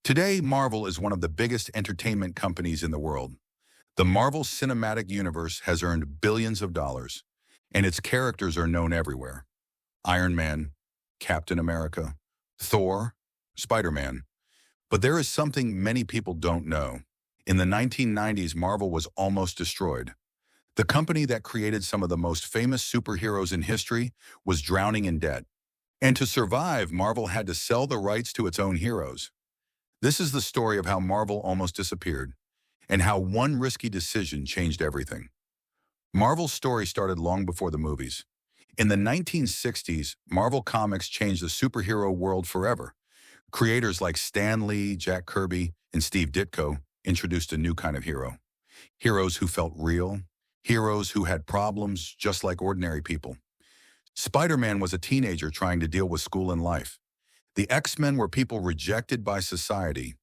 Today, Marvel is one of the biggest entertainment companies in the world. The Marvel Cinematic Universe has earned billions of dollars, and its characters are known everywhere. Iron Man, Captain America, Thor, Spider-Man. But there is something many people don't know. In the 1990s, Marvel was almost destroyed. The company that created some of the most famous superheroes in history was drowning in debt. And to survive, Marvel had to sell the rights to its own heroes. This is the story of how Marvel almost disappeared, and how one risky decision changed everything. Marvel's story started long before the movies. In the 1960s, Marvel Comics changed the superhero world forever. Creators like Stan Lee, Jack Kirby, and Steve Ditko introduced a new kind of hero. Heroes who felt real, heroes who had problems just like ordinary people. Spider-Man was a teenager trying to deal with school and life. The X-Men were people rejected by society.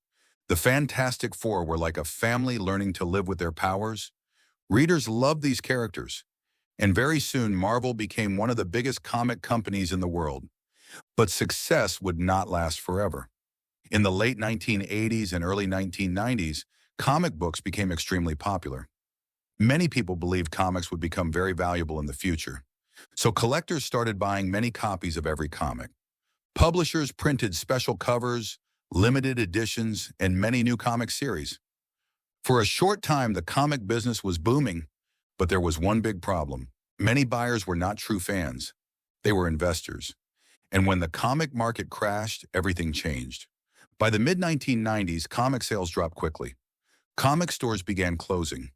The Fantastic Four were like a family learning to live with their powers. Readers loved these characters, and very soon Marvel became one of the biggest comic companies in the world. But success would not last forever. In the late 1980s and early 1990s, comic books became extremely popular. Many people believed comics would become very valuable in the future. So collectors started buying many copies of every comic. Publishers printed special covers, limited editions, and many new comic series. For a short time, the comic business was booming, but there was one big problem. Many buyers were not true fans. They were investors. And when the comic market crashed, everything changed. By the mid-1990s, comic sales dropped quickly. Comic stores began closing.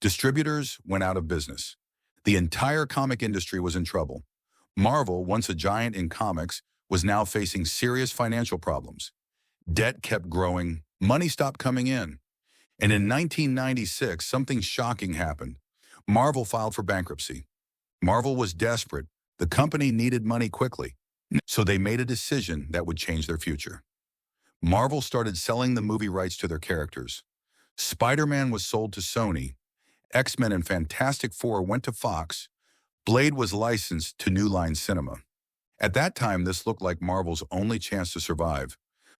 Distributors went out of business. The entire comic industry was in trouble. Marvel, once a giant in comics, was now facing serious financial problems. Debt kept growing, money stopped coming in. And in 1996, something shocking happened. Marvel filed for bankruptcy. Marvel was desperate. The company needed money quickly. So they made a decision that would change their future. Marvel started selling the movie rights to their characters. Spider-Man was sold to Sony. X-Men and Fantastic Four went to Fox. Blade was licensed to New Line Cinema. At that time, this looked like Marvel's only chance to survive.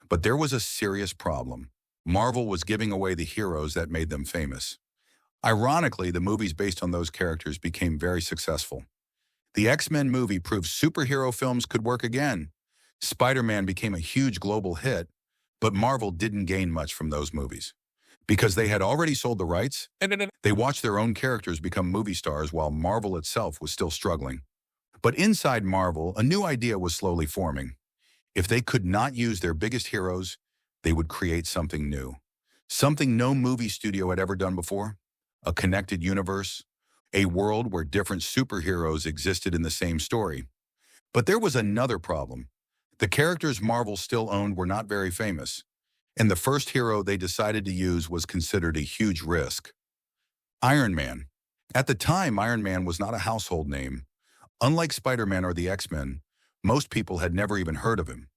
But there was a serious problem. Marvel was giving away the heroes that made them famous. Ironically, the movies based on those characters became very successful. The X-Men movie proved superhero films could work again. Spider-Man became a huge global hit, but Marvel didn't gain much from those movies. Because they had already sold the rights, they watched their own characters become movie stars while Marvel itself was still struggling. But inside Marvel, a new idea was slowly forming. If they could not use their biggest heroes, they would create something new. Something no movie studio had ever done before. A connected universe. A world where different superheroes existed in the same story. But there was another problem. The characters Marvel still owned were not very famous. And the first hero they decided to use was considered a huge risk. Iron Man. At the time, Iron Man was not a household name. Unlike Spider-Man or the X-Men, most people had never even heard of him.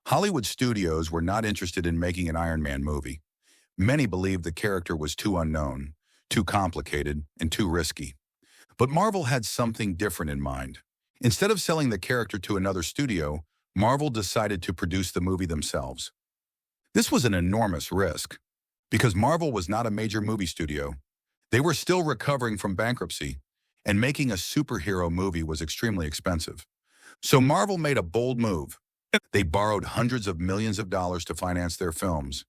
Hollywood studios were not interested in making an Iron Man movie. Many believed the character was too unknown, too complicated, and too risky. But Marvel had something different in mind. Instead of selling the character to another studio, Marvel decided to produce the movie themselves. This was an enormous risk. Because Marvel was not a major movie studio, they were still recovering from bankruptcy, and making a superhero movie was extremely expensive. So Marvel made a bold move. They borrowed hundreds of millions of dollars to finance their films,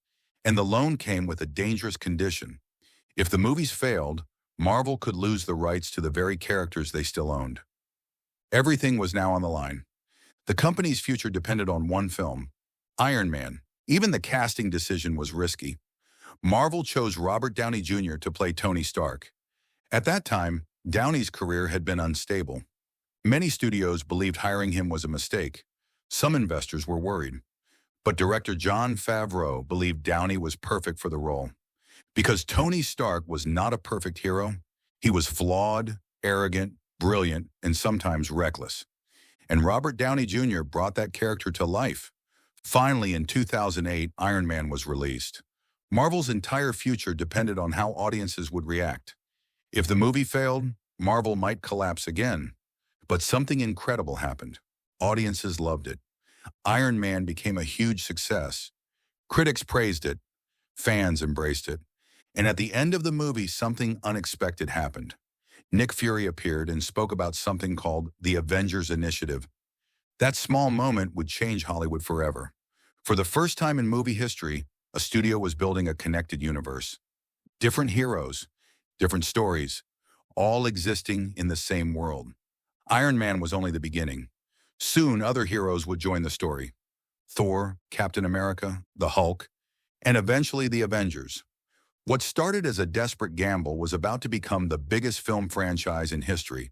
and the loan came with a dangerous condition. If the movies failed, Marvel could lose the rights to the very characters they still owned. Everything was now on the line. The company's future depended on one film, Iron Man. Even the casting decision was risky. Marvel chose Robert Downey Jr. to play Tony Stark. At that time, Downey's career had been unstable. Many studios believed hiring him was a mistake. Some investors were worried. But director Jon Favreau believed Downey was perfect for the role. Because Tony Stark was not a perfect hero, he was flawed, arrogant, brilliant, and sometimes reckless. And Robert Downey Jr. brought that character to life. Finally, in 2008, Iron Man was released. Marvel's entire future depended on how audiences would react. If the movie failed, Marvel might collapse again. But something incredible happened. Audiences loved it. Iron Man became a huge success. Critics praised it, fans embraced it, and at the end of the movie, something unexpected happened. Nick Fury appeared and spoke about something called the Avengers Initiative. That small moment would change Hollywood forever. For the first time in movie history, a studio was building a connected universe. Different heroes, different stories, all existing in the same world. Iron Man was only the beginning. Soon, other heroes would join the story. Thor, Captain America, the Hulk, and eventually the Avengers. What started as a desperate gamble was about to become the biggest film franchise in history,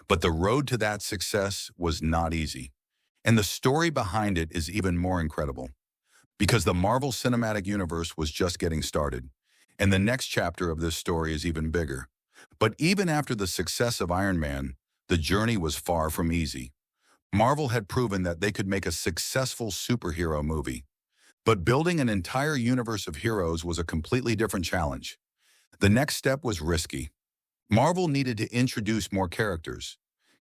but the road to that success was not easy. And the story behind it is even more incredible, because the Marvel Cinematic Universe was just getting started, and the next chapter of this story is even bigger. But even after the success of Iron Man, the journey was far from easy. Marvel had proven that they could make a successful superhero movie. But building an entire universe of heroes was a completely different challenge. The next step was risky. Marvel needed to introduce more characters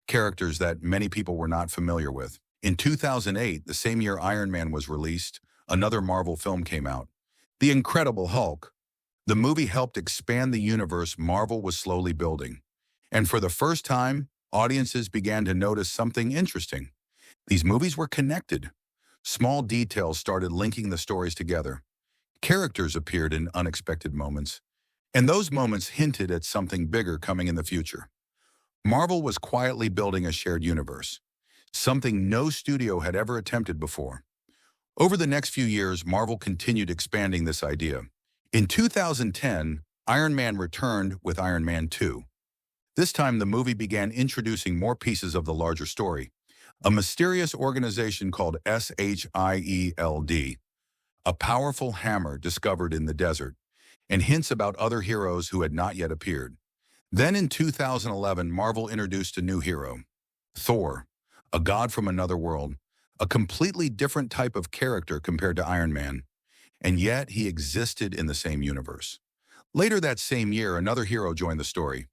that many people were not familiar with. In 2008, the same year Iron Man was released, another Marvel film came out, The Incredible Hulk. The movie helped expand the universe Marvel was slowly building. And for the first time, audiences began to notice something interesting. These movies were connected. Small details started linking the stories together. Characters appeared in unexpected moments, and those moments hinted at something bigger coming in the future. Marvel was quietly building a shared universe, something no studio had ever attempted before. Over the next few years, Marvel continued expanding this idea. In 2010, Iron Man returned with Iron Man 2. This time, the movie began introducing more pieces of the larger story. A mysterious organization called SHIELD, a powerful hammer discovered in the desert, and hints about other heroes who had not yet appeared. Then in 2011, Marvel introduced a new hero, Thor, a god from another world, a completely different type of character compared to Iron Man, and yet he existed in the same universe. Later that same year, another hero joined the story,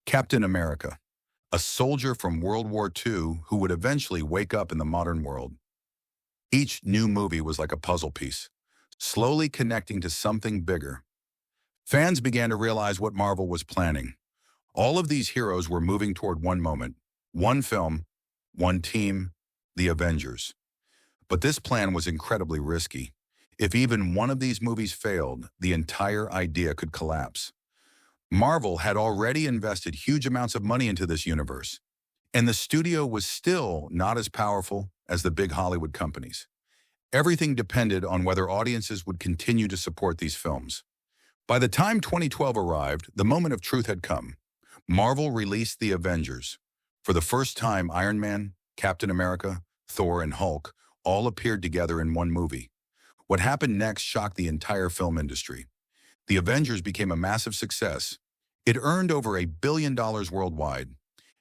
Captain America, a soldier from World War II who would eventually wake up in the modern world. Each new movie was like a puzzle piece, slowly connecting to something bigger. Fans began to realize what Marvel was planning. All of these heroes were moving toward one moment, one film, one team, the Avengers. But this plan was incredibly risky. If even one of these movies failed, the entire idea could collapse. Marvel had already invested huge amounts of money into this universe, and the studio was still not as powerful as the big Hollywood companies. Everything depended on whether audiences would continue to support these films. By the time 2012 arrived, the moment of truth had come. Marvel released The Avengers. For the first time, Iron Man, Captain America, Thor, and Hulk all appeared together in one movie. What happened next shocked the entire film industry. The Avengers became a massive success. It earned over $1 billion worldwide,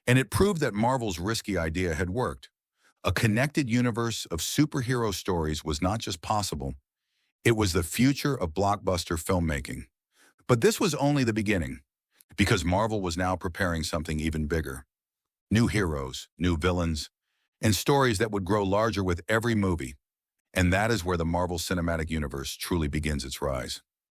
and it proved that Marvel's risky idea had worked. A connected universe of superhero stories was not just possible, it was the future of blockbuster filmmaking. But this was only the beginning, because Marvel was now preparing something even bigger. New heroes, new villains, and stories that would grow larger with every movie. And that is where the Marvel Cinematic Universe truly begins its rise.